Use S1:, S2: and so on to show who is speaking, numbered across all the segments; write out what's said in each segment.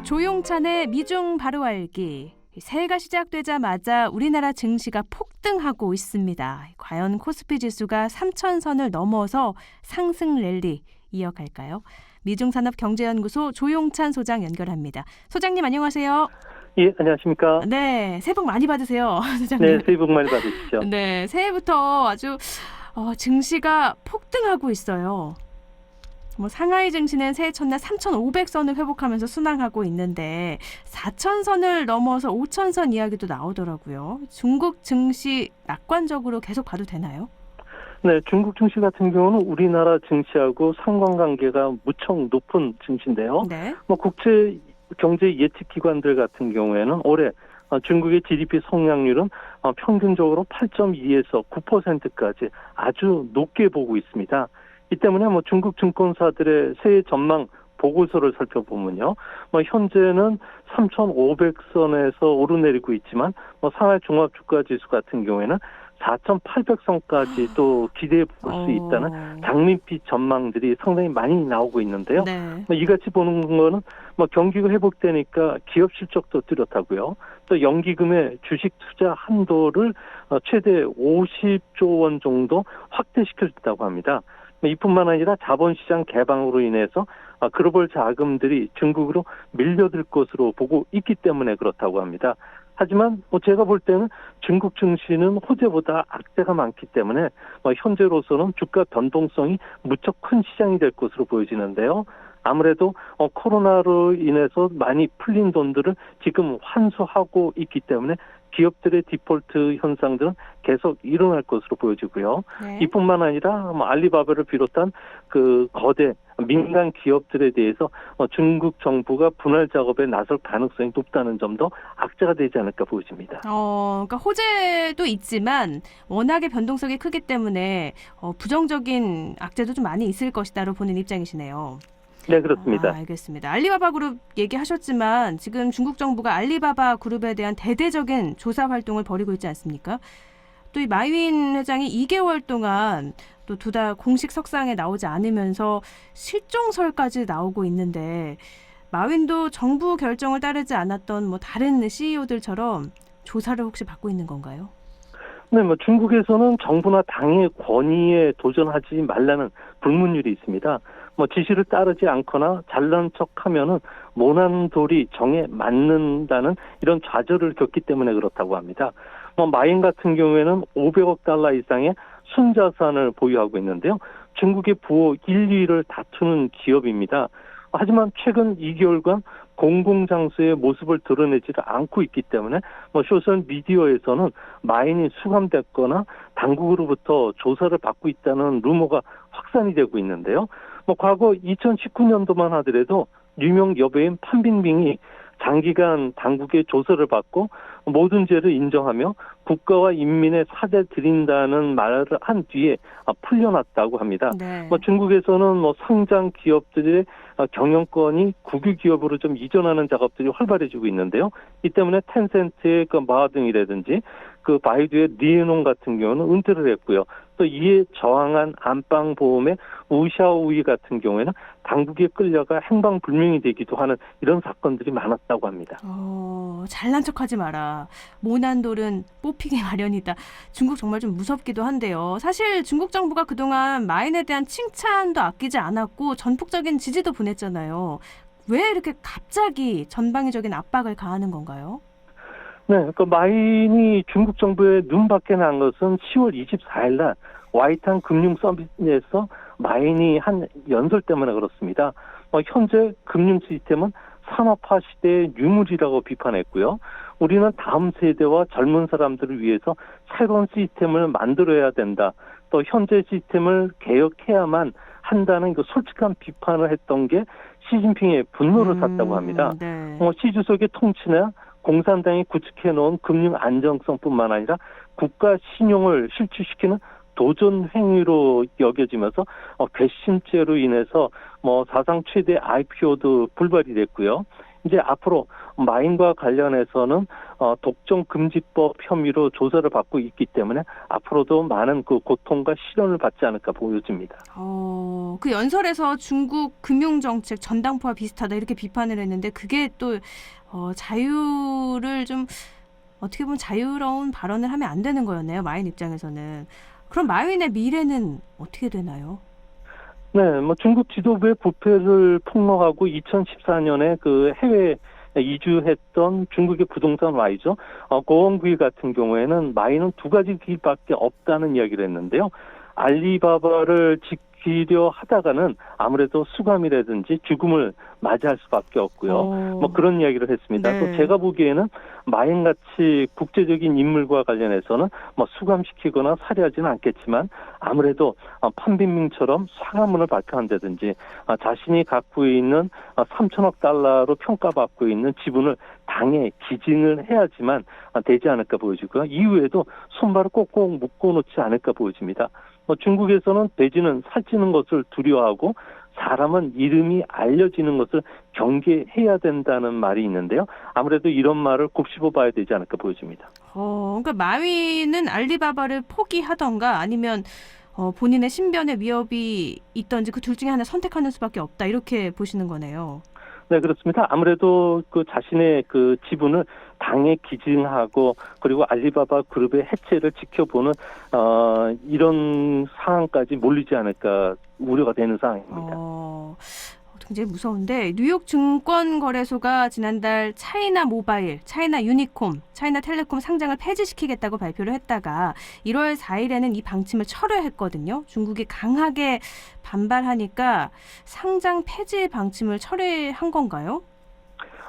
S1: 조용찬의 미중 바로 알기. 새해가 시작되자마자 우리나라 증시가 폭등하고 있습니다. 과연 코스피 지수가 3,000선을 넘어서 상승 랠리 이어갈까요? 미중산업경제연구소 조용찬 소장 연결합니다. 소장님 안녕하세요.
S2: 예, 안녕하십니까.
S1: 네, 새해 복 많이 받으세요. 소장님.
S2: 네, 새해 복 많이 받으십시오.
S1: 네, 새해부터 아주 증시가 폭등하고 있어요. 상하이 증시는 새해 첫날 3,500선을 회복하면서 순항하고 있는데 4,000선을 넘어서 5,000선 이야기도 나오더라고요. 중국 증시 낙관적으로 계속 봐도 되나요?
S2: 네, 중국 증시 같은 경우는 우리나라 증시하고 상관관계가 무척 높은 증시인데요.
S1: 네.
S2: 국제 경제 예측 기관들 같은 경우에는 올해 중국의 GDP 성장률은 평균적으로 8.2에서 9%까지 아주 높게 보고 있습니다. 이 때문에 중국 증권사들의 새해 전망 보고서를 살펴보면요. 현재는 3,500선에서 오르내리고 있지만 상하이 종합주가지수 같은 경우에는 4,800선까지 또 기대해 볼 수 있다는 장밋빛 전망들이 상당히 많이 나오고 있는데요.
S1: 네.
S2: 이같이 보는 거는 경기가 회복되니까 기업 실적도 뚜렷하고요. 또 연기금의 주식 투자 한도를 최대 50조 원 정도 확대시킬 수 있다고 합니다. 이뿐만 아니라 자본시장 개방으로 인해서 글로벌 자금들이 중국으로 밀려들 것으로 보고 있기 때문에 그렇다고 합니다. 하지만 제가 볼 때는 중국 증시는 호재보다 악재가 많기 때문에 현재로서는 주가 변동성이 무척 큰 시장이 될 것으로 보여지는데요. 아무래도 코로나로 인해서 많이 풀린 돈들을 지금 환수하고 있기 때문에 기업들의 디폴트 현상들은 계속 일어날 것으로 보여지고요.
S1: 네.
S2: 이뿐만 아니라 알리바바를 비롯한 그 거대 민간 기업들에 대해서 중국 정부가 분할 작업에 나설 가능성이 높다는 점도 악재가 되지 않을까 보여집니다.
S1: 그러니까 호재도 있지만 워낙에 변동성이 크기 때문에 부정적인 악재도 좀 많이 있을 것이다로 보는 입장이시네요.
S2: 네, 그렇습니다.
S1: 알겠습니다. 알리바바 그룹 얘기하셨지만 지금 중국 정부가 알리바바 그룹에 대한 대대적인 조사 활동을 벌이고 있지 않습니까? 또 이 마윈 회장이 2개월 동안 또 두 달 공식 석상에 나오지 않으면서 실종설까지 나오고 있는데 마윈도 정부 결정을 따르지 않았던 다른 CEO들처럼 조사를 혹시 받고 있는 건가요?
S2: 네, 중국에서는 정부나 당의 권위에 도전하지 말라는 불문율이 있습니다. 지시를 따르지 않거나 잘난 척하면은 모난돌이 정에 맞는다는 이런 좌절을 겪기 때문에 그렇다고 합니다. 마윈 같은 경우에는 500억 달러 이상의 순자산을 보유하고 있는데요. 중국의 부호 1, 2위를 다투는 기업입니다. 하지만 최근 2개월간 공공장소의 모습을 드러내지 않고 있기 때문에 소셜 미디어에서는 마윈이 수감됐거나 당국으로부터 조사를 받고 있다는 루머가 확산이 되고 있는데요. 과거 2019년도만 하더라도 유명 여배우인 판빙빙이 장기간 당국의 조사를 받고 모든 죄를 인정하며 국가와 인민의 사죄 드린다는 말을 한 뒤에 풀려났다고 합니다.
S1: 네.
S2: 중국에서는 상장 기업들의 경영권이 국유 기업으로 좀 이전하는 작업들이 활발해지고 있는데요. 이 때문에 텐센트의 마하등이라든지 바이두의 리에농 같은 경우는 은퇴를 했고요. 또 이에 저항한 안방보험의 우샤오이 같은 경우에는 당국에 끌려가 행방불명이 되기도 하는 이런 사건들이 많았다고 합니다.
S1: 잘난 척하지 마라. 모난돌은 뽑히기 마련이다. 중국 정말 좀 무섭기도 한데요. 사실 중국 정부가 그동안 마윈에 대한 칭찬도 아끼지 않았고 전폭적인 지지도 보냈잖아요. 왜 이렇게 갑자기 전방위적인 압박을 가하는 건가요?
S2: 네, 마윈이 중국 정부의 눈밖에 난 것은 10월 24일 날 와이탄 금융 서밋에서 마윈이 한 연설 때문에 그렇습니다. 현재 금융 시스템은 산업화 시대의 유물이라고 비판했고요. 우리는 다음 세대와 젊은 사람들을 위해서 새로운 시스템을 만들어야 된다. 또 현재 시스템을 개혁해야만 한다는 솔직한 비판을 했던 게 시진핑의 분노를 샀다고 합니다.
S1: 네.
S2: 시 주석의 통치나 공산당이 구축해놓은 금융 안정성뿐만 아니라 국가 신용을 실추시키는 도전 행위로 여겨지면서 괘씸죄로 인해서 사상 최대 IPO도 불발이 됐고요. 이제 앞으로 마인과 관련해서는 독점 금지법 혐의로 조사를 받고 있기 때문에 앞으로도 많은 그 고통과 시련을 받지 않을까 보여집니다.
S1: 그 연설에서 중국 금융정책 전당포와 비슷하다 이렇게 비판을 했는데 그게 또 자유를 좀 어떻게 보면 자유로운 발언을 하면 안 되는 거였네요. 마윈 입장에서는. 그럼 마윈의 미래는 어떻게 되나요?
S2: 네, 뭐 중국 지도부의 부패를 폭로하고 2014년에 그 해외 이주했던 중국의 부동산 와이죠. 고원구이 같은 경우에는 마이는 두 가지 길밖에 없다는 이야기를 했는데요. 알리바바를 지키려 하다가는 아무래도 수감이라든지 죽음을 맞이할 수밖에 없고요. 뭐 그런 이야기를 했습니다.
S1: 네.
S2: 또 제가 보기에는 마인같이 국제적인 인물과 관련해서는 뭐 수감시키거나 살해하지는 않겠지만 아무래도 판빈밍처럼 사과문을 발표한다든지 자신이 갖고 있는 3천억 달러로 평가받고 있는 지분을 당에 기증을 해야지만 되지 않을까 보여지고요. 이후에도 손발을 꼭꼭 묶어놓지 않을까 보여집니다. 중국에서는 돼지는 살찌는 것을 두려워하고 사람은 이름이 알려지는 것을 경계해야 된다는 말이 있는데요. 아무래도 이런 말을 곱씹어 봐야 되지 않을까 보여집니다.
S1: 그러니까 마윈은 알리바바를 포기하던가 아니면 본인의 신변에 위협이 있던지 그 둘 중에 하나 선택하는 수밖에 없다 이렇게 보시는 거네요.
S2: 네, 그렇습니다. 아무래도 그 자신의 그 지분을 당에 기증하고 그리고 알리바바 그룹의 해체를 지켜보는 이런 상황까지 몰리지 않을까 우려가 되는 상황입니다.
S1: 굉장히 무서운데 뉴욕 증권거래소가 지난달 차이나 모바일, 차이나 유니콤, 차이나 텔레콤 상장을 폐지시키겠다고 발표를 했다가 1월 4일에는 이 방침을 철회했거든요. 중국이 강하게 반발하니까 상장 폐지 방침을 철회한 건가요?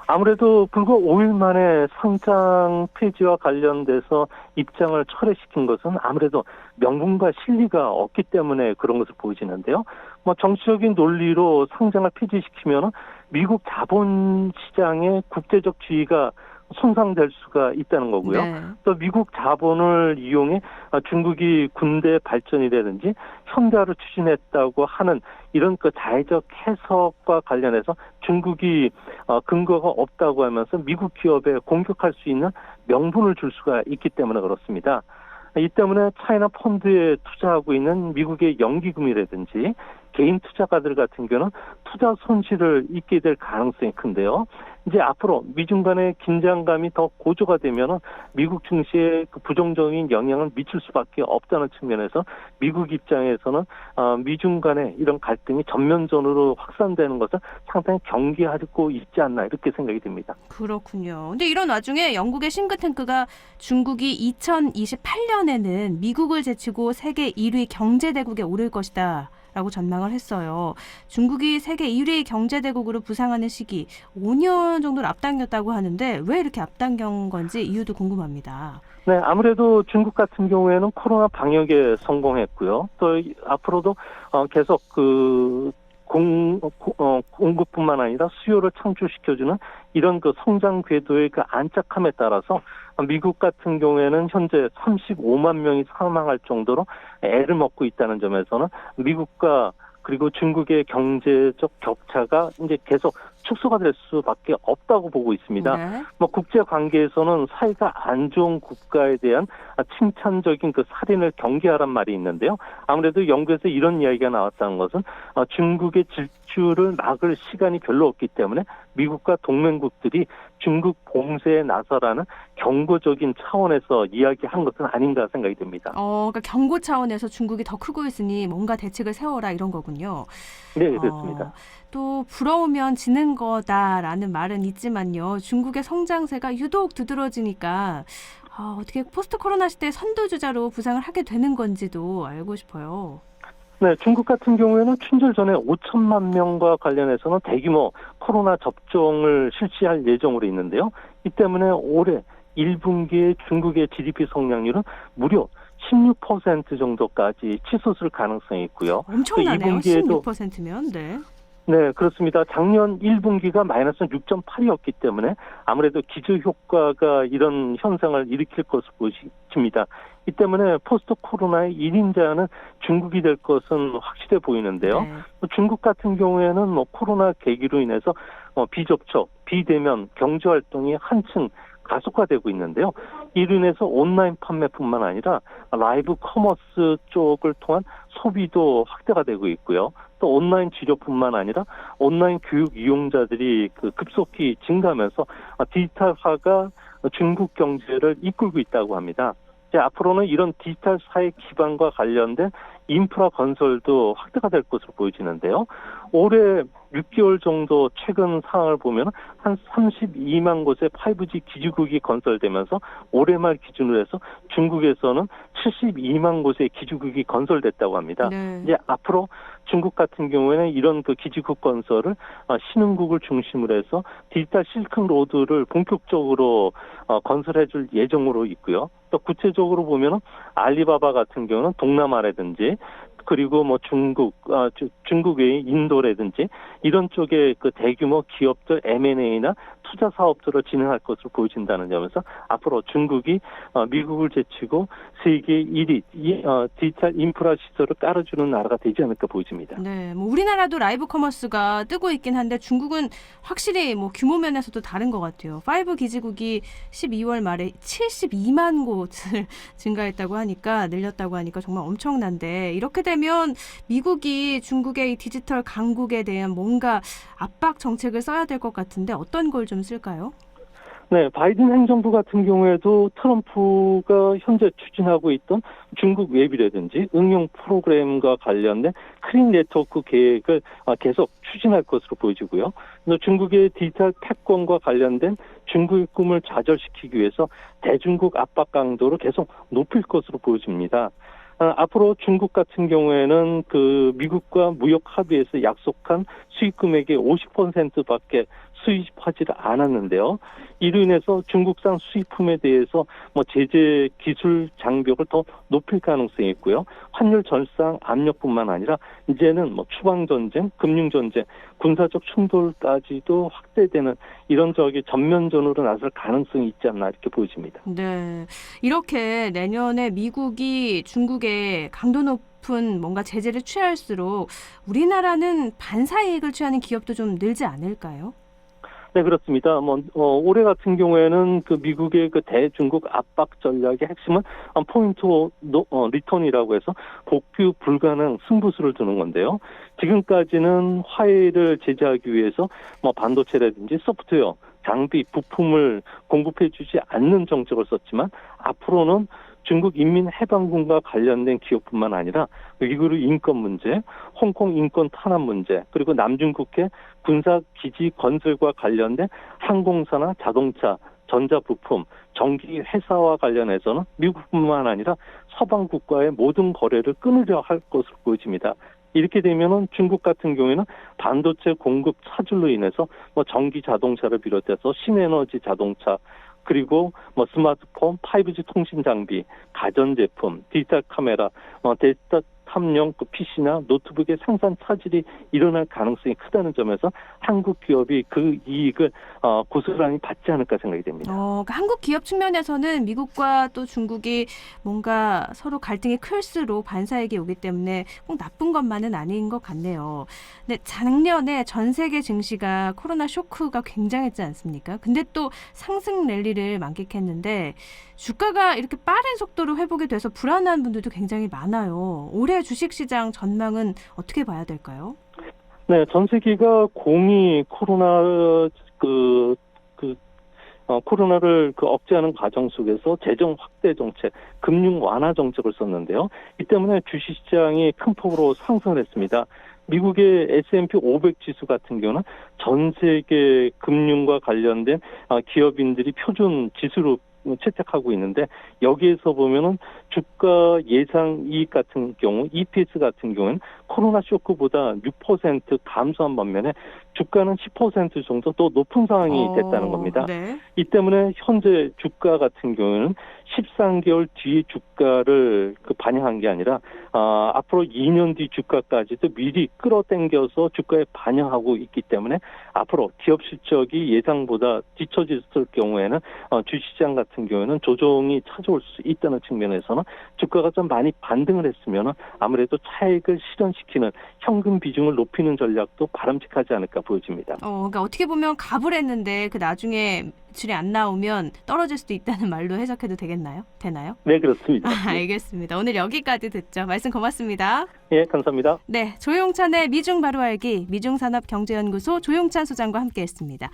S2: 아무래도 불과 5일 만에 상장 폐지와 관련돼서 입장을 철회시킨 것은 아무래도 명분과 실리가 없기 때문에 그런 것을 보여지는데요. 뭐 정치적인 논리로 상장을 폐지시키면 미국 자본시장의 국제적 지위가 손상될 수가 있다는 거고요.
S1: 네.
S2: 또 미국 자본을 이용해 중국이 군대 발전이라든지 현대화를 추진했다고 하는 이런 그 자의적 해석과 관련해서 중국이 근거가 없다고 하면서 미국 기업에 공격할 수 있는 명분을 줄 수가 있기 때문에 그렇습니다. 이 때문에 차이나 펀드에 투자하고 있는 미국의 연기금이라든지 개인 투자가들 같은 경우는 투자 손실을 입게 될 가능성이 큰데요. 이제 앞으로 미중 간의 긴장감이 더 고조가 되면은 미국 증시에 그 부정적인 영향을 미칠 수밖에 없다는 측면에서 미국 입장에서는 미중 간의 이런 갈등이 전면전으로 확산되는 것을 상당히 경계하고 있지 않나 이렇게 생각이 듭니다.
S1: 그렇군요. 근데 이런 와중에 영국의 싱크탱크가 중국이 2028년에는 미국을 제치고 세계 1위 경제대국에 오를 것이다. 라고 전망을 했어요. 중국이 세계 1위 경제대국으로 부상하는 시기 5년 정도를 앞당겼다고 하는데 왜 이렇게 앞당긴 건지 이유도 궁금합니다.
S2: 네, 아무래도 중국 같은 경우에는 코로나 방역에 성공했고요. 또 앞으로도 계속 그 공급뿐만 아니라 수요를 창출시켜주는 이런 그 성장 궤도의 그 안착함에 따라서 미국 같은 경우에는 현재 35만 명이 사망할 정도로 애를 먹고 있다는 점에서는 미국과 그리고 중국의 경제적 격차가 이제 계속 축소가 될 수밖에 없다고 보고 있습니다.
S1: 네.
S2: 뭐 국제 관계에서는 사이가 안 좋은 국가에 대한 칭찬적인 그 살인을 경계하란 말이 있는데요. 아무래도 영국에서 이런 이야기가 나왔다는 것은 중국의 질주를 막을 시간이 별로 없기 때문에 미국과 동맹국들이 중국 봉쇄에 나서라는 경고적인 차원에서 이야기한 것은 아닌가 생각이 듭니다.
S1: 그러니까 경고 차원에서 중국이 더 크고 있으니 뭔가 대책을 세워라 이런 거군요.
S2: 네, 그렇습니다.
S1: 또 부러우면 지는 거다라는 말은 있지만요. 중국의 성장세가 유독 두드러지니까 어떻게 포스트 코로나 시대의 선두주자로 부상을 하게 되는 건지도 알고 싶어요.
S2: 네, 중국 같은 경우에는 춘절 전에 5천만 명과 관련해서는 대규모 코로나 접종을 실시할 예정으로 있는데요. 이 때문에 올해 1분기에 중국의 GDP 성장률은 무려 16% 정도까지 치솟을 가능성이 있고요.
S1: 엄청나네요.
S2: 2분기에도
S1: 16%면. 네.
S2: 네, 그렇습니다. 작년 1분기가 마이너스 6.8이었기 때문에 아무래도 기저효과가 이런 현상을 일으킬 것으로 보입니다. 이 때문에 포스트 코로나의 1인자는 중국이 될 것은 확실해 보이는데요.
S1: 네.
S2: 중국 같은 경우에는 코로나 계기로 인해서 비접촉, 비대면 경제 활동이 한층 가속화되고 있는데요. 이로 인해서 온라인 판매뿐만 아니라 라이브 커머스 쪽을 통한 소비도 확대가 되고 있고요. 또 온라인 치료뿐만 아니라 온라인 교육 이용자들이 급속히 증가하면서 디지털화가 중국 경제를 이끌고 있다고 합니다. 이제 앞으로는 이런 디지털 사회 기반과 관련된 인프라 건설도 확대가 될 것으로 보여지는데요. 올해 6개월 정도 최근 상황을 보면 한 32만 곳의 5G 기지국이 건설되면서 올해 말 기준으로 해서 중국에서는 72만 곳의 기지국이 건설됐다고 합니다.
S1: 네.
S2: 이제 앞으로 중국 같은 경우에는 이런 기지국 건설을 신흥국을 중심으로 해서 디지털 실크로드를 본격적으로 건설해줄 예정으로 있고요. 또 구체적으로 보면은 알리바바 같은 경우는 동남아라든지 그리고 중국 외의 인도라든지 이런 쪽에 대규모 기업들 M&A나 투자 사업들을 진행할 것으로 보여진다는 점에서 앞으로 중국이 미국을 제치고 세계 1위 디지털 인프라 시설을 깔아주는 나라가 되지 않을까 보여집니다.
S1: 네, 우리나라도 라이브 커머스가 뜨고 있긴 한데 중국은 확실히 규모 면에서도 다른 것 같아요. 5 기지국이 12월 말에 72만 곳을 늘렸다고 하니까 정말 엄청난데 이렇게 되면 미국이 중국의 이 디지털 강국에 대한 뭔가 압박 정책을 써야 될 것 같은데 어떤 걸 좀 쓸까요?
S2: 네, 바이든 행정부 같은 경우에도 트럼프가 현재 추진하고 있던 중국 웹이라든지 응용 프로그램과 관련된 크린 네트워크 계획을 계속 추진할 것으로 보여지고요. 중국의 디지털 패권과 관련된 중국의 꿈을 좌절시키기 위해서 대중국 압박 강도를 계속 높일 것으로 보여집니다. 앞으로 중국 같은 경우에는 미국과 무역 합의에서 약속한 수입 금액의 50%밖에 수입하지를 않았는데요. 이로 인해서 중국산 수입품에 대해서 제재 기술 장벽을 더 높일 가능성이 있고요. 환율 절상 압력뿐만 아니라 이제는 추방 전쟁, 금융 전쟁, 군사적 충돌까지도 확대되는 이런 전면전으로 나설 가능성이 있지 않나 이렇게 보여집니다.
S1: 네, 이렇게 내년에 미국이 중국에 강도 높은 뭔가 제재를 취할수록 우리나라는 반사 이익을 취하는 기업도 좀 늘지 않을까요?
S2: 네, 그렇습니다. 올해 같은 경우에는 미국의 대중국 압박 전략의 핵심은 포인트 리턴이라고 해서 복귀 불가능 승부수를 두는 건데요. 지금까지는 화해를 제재하기 위해서 반도체라든지 소프트웨어, 장비, 부품을 공급해주지 않는 정책을 썼지만 앞으로는 중국 인민해방군과 관련된 기업뿐만 아니라 위구르 인권 문제, 홍콩 인권 탄압 문제, 그리고 남중국해 군사기지 건설과 관련된 항공사나 자동차, 전자부품, 전기 회사와 관련해서는 미국뿐만 아니라 서방 국가의 모든 거래를 끊으려 할 것으로 보여집니다. 이렇게 되면은 중국 같은 경우에는 반도체 공급 차질로 인해서 전기 자동차를 비롯해서 신에너지 자동차 그리고 스마트폰, 5G 통신 장비, 가전제품, 디지털 카메라, 데이터 탐용 PC나 노트북의 생산 차질이 일어날 가능성이 크다는 점에서 한국 기업이 그 이익을 고스란히 받지 않을까 생각이 됩니다.
S1: 그러니까 한국 기업 측면에서는 미국과 또 중국이 뭔가 서로 갈등이 클수록 반사이익이 오기 때문에 꼭 나쁜 것만은 아닌 것 같네요. 근데 작년에 전 세계 증시가 코로나 쇼크가 굉장했지 않습니까? 근데 또 상승 랠리를 만끽했는데 주가가 이렇게 빠른 속도로 회복이 돼서 불안한 분들도 굉장히 많아요. 올해 주식시장 전망은 어떻게 봐야 될까요?
S2: 네, 전 세계가 공이 코로나를 억제하는 과정 속에서 재정 확대 정책, 금융 완화 정책을 썼는데요. 이 때문에 주식시장이 큰 폭으로 상승을 했습니다. 미국의 S&P 500 지수 같은 경우는 전 세계 금융과 관련된 기업인들이 표준 지수로 채택하고 있는데 여기에서 보면은 주가 예상 이익 같은 경우 EPS 같은 경우는 코로나 쇼크보다 6% 감소한 반면에 주가는 10% 정도 더 높은 상황이 됐다는 겁니다.
S1: 네.
S2: 이 때문에 현재 주가 같은 경우는 13개월 뒤의 주가를 반영한 게 아니라 앞으로 2년 뒤 주가까지도 미리 끌어당겨서 주가에 반영하고 있기 때문에 앞으로 기업 실적이 예상보다 뒤처질 경우에는 주시장 같은 경우에는 조정이 찾아올 수 있다는 측면에서는 주가가 좀 많이 반등을 했으면 아무래도 차익을 실현 환원시키는 현금 비중을 높이는 전략도 바람직하지 않을까 보여집니다.
S1: 그러니까 어떻게 보면 갑을 했는데 그 나중에 매출이 안 나오면 떨어질 수도 있다는 말로 해석해도 되나요?
S2: 네, 그렇습니다.
S1: 알겠습니다. 오늘 여기까지 듣죠. 말씀 고맙습니다.
S2: 예, 감사합니다.
S1: 네, 조용찬의 미중 바로 알기 미중산업경제연구소 조용찬 소장과 함께했습니다.